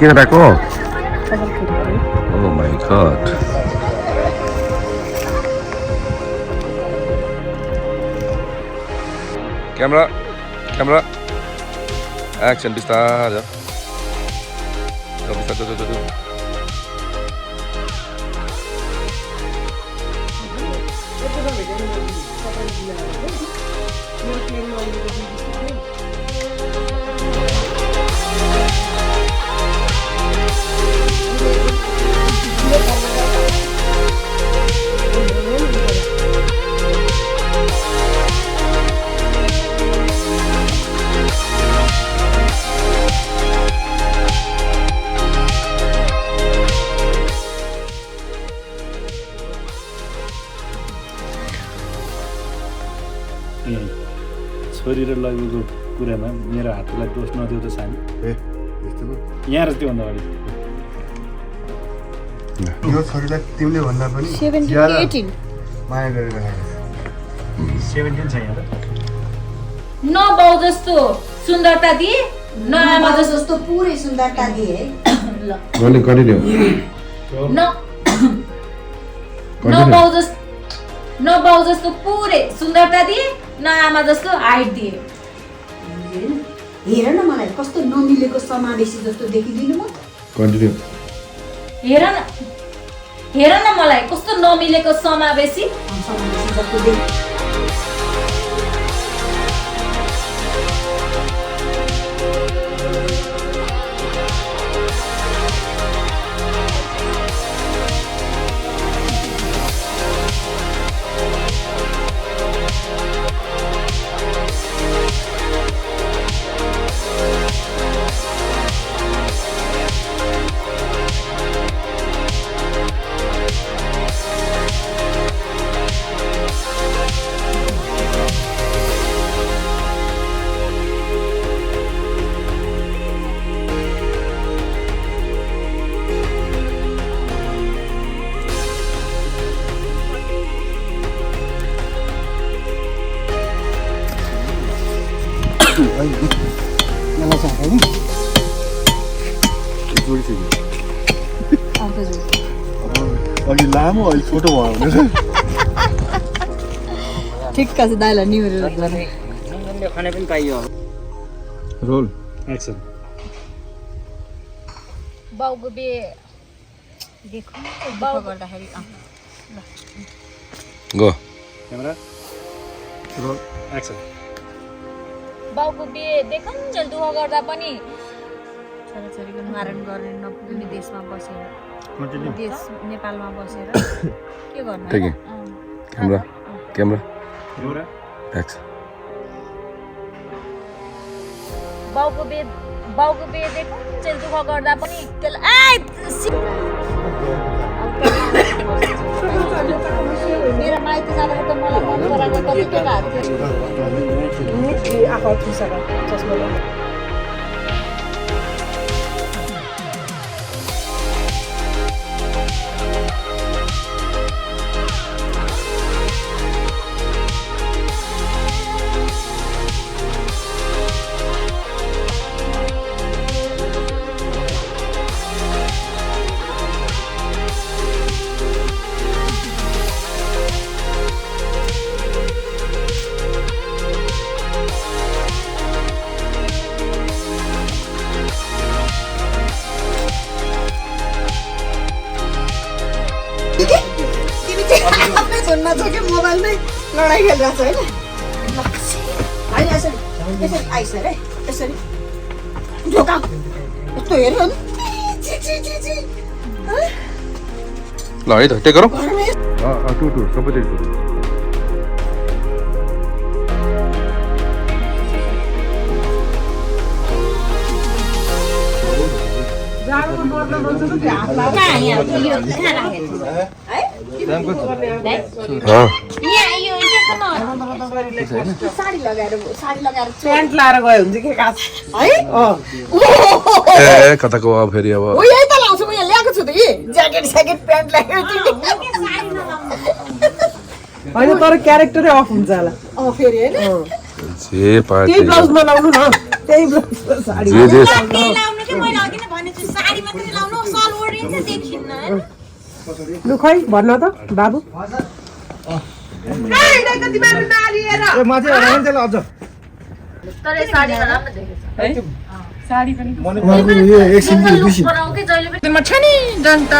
किन राको? Oh my god. Camera. Action बिस्तार. Go. छोरी र लगेको कुरामा मेरो हातलाई दोष नदियो त सानी यहाँ र त्योभन्दा अगाडि यो छोरीलाई तिमीले भन्दा पनि 17 माया गरिरहेको 17 छ यहाँ न बाउ जस्तो सुन्दरता दिए न आमा जस्तो पुरै सुन्दरता दिए है ल कन्टिन्यू न बाउ जस्तो पुरै सुन्दरता दिए न आमा जस्तो हाइट दिए हेर न मलाई कस्तो नमिलेको समावेशी जस्तो देखिदिनु म कन्टिन्यू हेर न मलाई कस्तो नमिलेको समावेशी जस्तो देखि अघि लामो अलि छोटो भयो भने ठिक्क छ दाइला निहुरेर गर्ने खाने पनि पाइयो रोल एक्सन बाउको बे देखो बाउ गर्दाखेरि गो क्यामेरा रोल एक्सन बाउको बे देखन्जेल दुःख गर्दा पनि छोराछोरीको निवारण गर्ने नपुग्ने देशमा बसेर देश नेपालमा बसेर के गर्नु ठीक है क्यामेरा एक्सन बाउको बे देखन्जेल दुःख गर्दा पनि मेरो माइत जाँदा त मलाई मन पराएको कति केटाहरू थियो फोनमा छ कि मोबाइलमै लडाइँ खेलिरहेको छ होइन यसरी आइस है यसरी ढोका यस्तो हेऱ्यो नि ल है त टेक गरौँ टु सबै साडी लगाएर प्यान्ट लाएर गयो हुन्छ के खास है ए कताको अब फेरि अब हो यही त लाउँछु म यहाँ ल्याएको छु त यी ज्याकेट स्याकेट प्यान्ट ल्याएको होइन तर क्यारेक्टरै अफ हुन्छ होला फेरि होइन जे पार्टी त्यही ब्लाउजमा लाउनु न त्यही ब्लाउजमा साडी जे लाउनु के मैले अघि नै भनेछु साडी मात्रै लाउनु सल ओढिन्छ देखिन्न हैन लु खै भन्न त बाबु तर यो साडीमा राम्रो देखेछ साडी पनि एकछिन बनाउकै जहिले पनि छनी जनता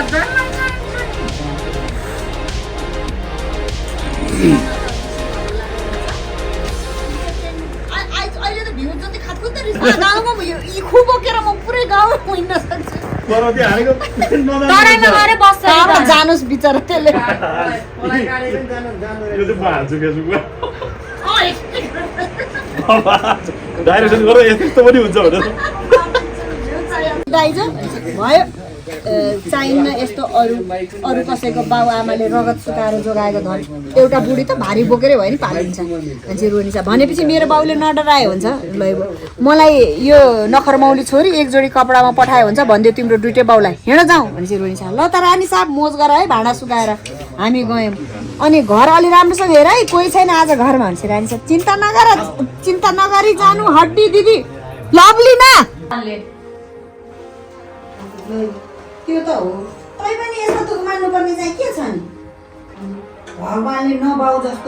अहिले त भ्यू जति खातखुत रिस गाउँमा यी खु बोकेर म पुरै गाउँ हिँड्न सक्छु तराईमा गएर बस्छ जानुस् बिचरा त्यसले डाइरेक्सन गरेर यस्तो पनि हुन्छ भनेर दाइजो भयो चाहिन्न यस्तो अरू कसैको बाउ आमाले रगत सुकाएर जोगाएको धन एउटा बुढी त भारी बोकेरै भयो नि पालिन्छ मान्छे रोनिन्छ भनेपछि मेरो बाउले नडरायो हुन्छ ल मलाई यो नखरमौली छोरी एक जोडी कपडामा पठायो हुन्छ भनिदियो तिम्रो दुइटै बाउलाई हिँड जाउँ भनेपछि रोनिन्छ ल त रानी साहब मोज गर है भाँडा सुकाएर हामी गयौँ अनि घर अलि राम्रोसँग हेर है कोही छैन आज घरमा भन्छ रानी साहब चिन्ता नगरी जानु हड्डी दिदी लभली ना त्यो त हो तै पनि यस्तो तुक मान्नुपर्ने चाहिँ के छ नि भगवानले नबाउ जस्तो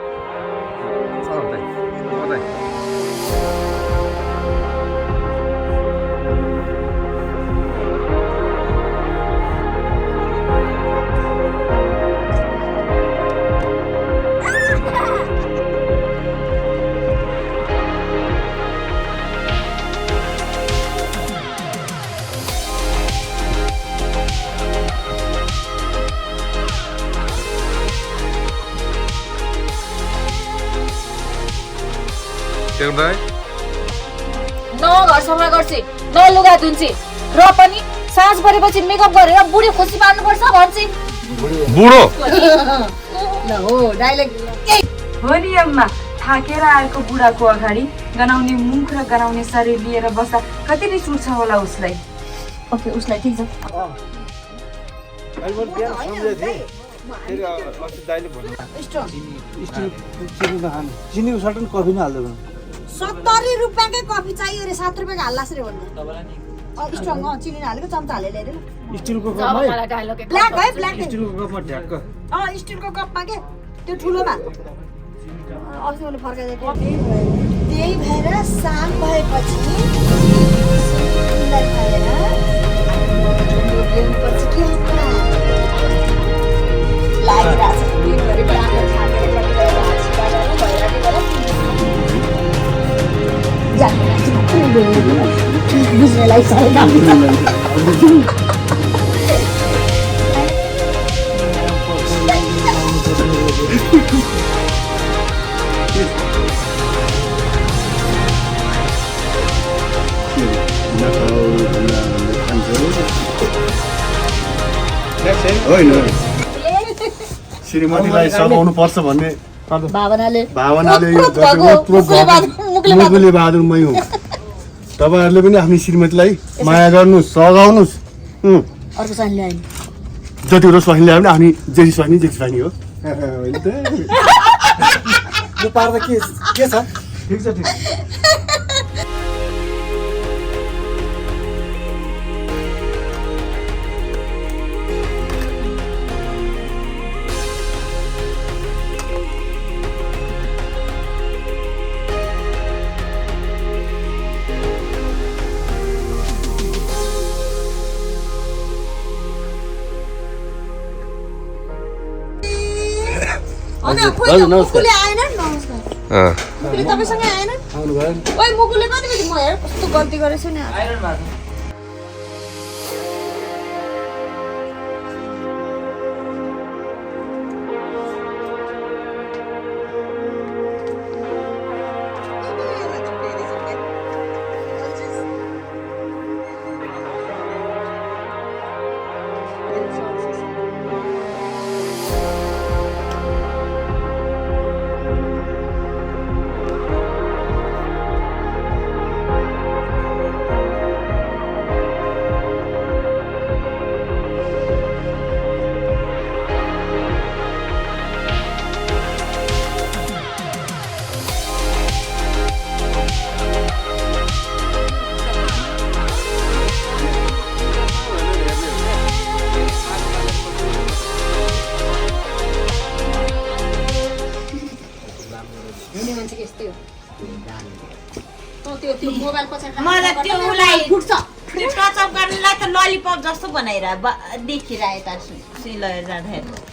न घर सफा गर्छ न लुगा धुन्छ र पनि साँझ परेपछि मेकअप गरेर बुढी खुसी पार्नुपर्छ भन्छ बुढो ल हो डाइलेक्ट हो नि अम्मा थाकेर आएको बुढाको अगाडि गनाउने मुख र गनाउने शरीर लिएर बस्दा कति रिस उठ्छ होला उसलाई ओके उसलाई ठिक छ चिनीको सटन कफी नै हाल्दै 70 रुपैयाँकै कफी चाहियो रे 7 रुपैयाँको हाल्लास रे भन्नु स्ट्रङ चिनी हालेको चम्चा हालेर हेरे स्टिलको ब्ल्याक है ब्ल्याक स्टिलको कपमा ढ्याक्क स्टिलको कपमा के त्यो ठुलोमा अस्ति मैले फर्काइदिएको त्यही भएर शाम भएपछि सिमलाई खाएर ल्याउनुपर्छ के लागिरहेछ दिनभरि राम्रो छापेर बुझ्नेलाई होइन श्रीमतीलाई सघाउनु पर्छ भन्ने भावनाले मुकुले बहादुर मै हुँ तपाईँहरूले पनि आफ्नो श्रीमतीलाई माया गर्नुहोस् सघाउनुहोस् अर्को साइन ल्यायो जतिवटा स्वाइनी ल्यायो भने आफ्नो जेठी स्वाइनी हो यो पार्दा के छ ठिक छ ठिक मुकुले आएन नमस्कार मुकुले तपाईँसँगै आएन ओइ मुकुले कति बजी म हेर कस्तो गल्ती गरेछु नि साल पछाडि मलाई त्यो उसलाई फुट्छ त्यो टचअप गर्नलाई त ललिपप जस्तो बनाइरह देखिरहे त सिलर जाँदाखेरि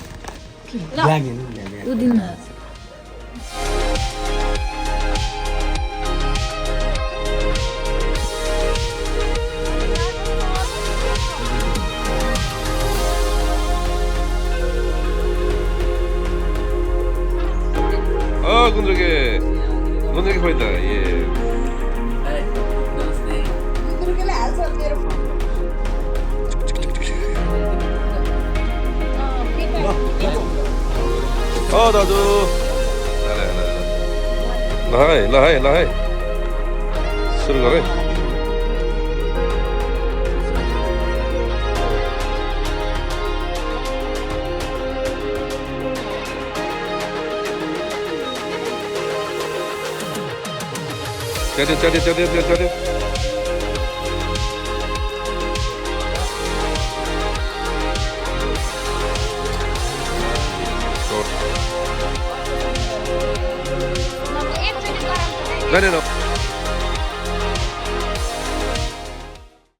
गुन्द्रुके खोइ त ए गुन्द्रुकले हाल्छ मेरो दाजु ल है सुरु गर है चढ्यो एकचोटि गरम जाने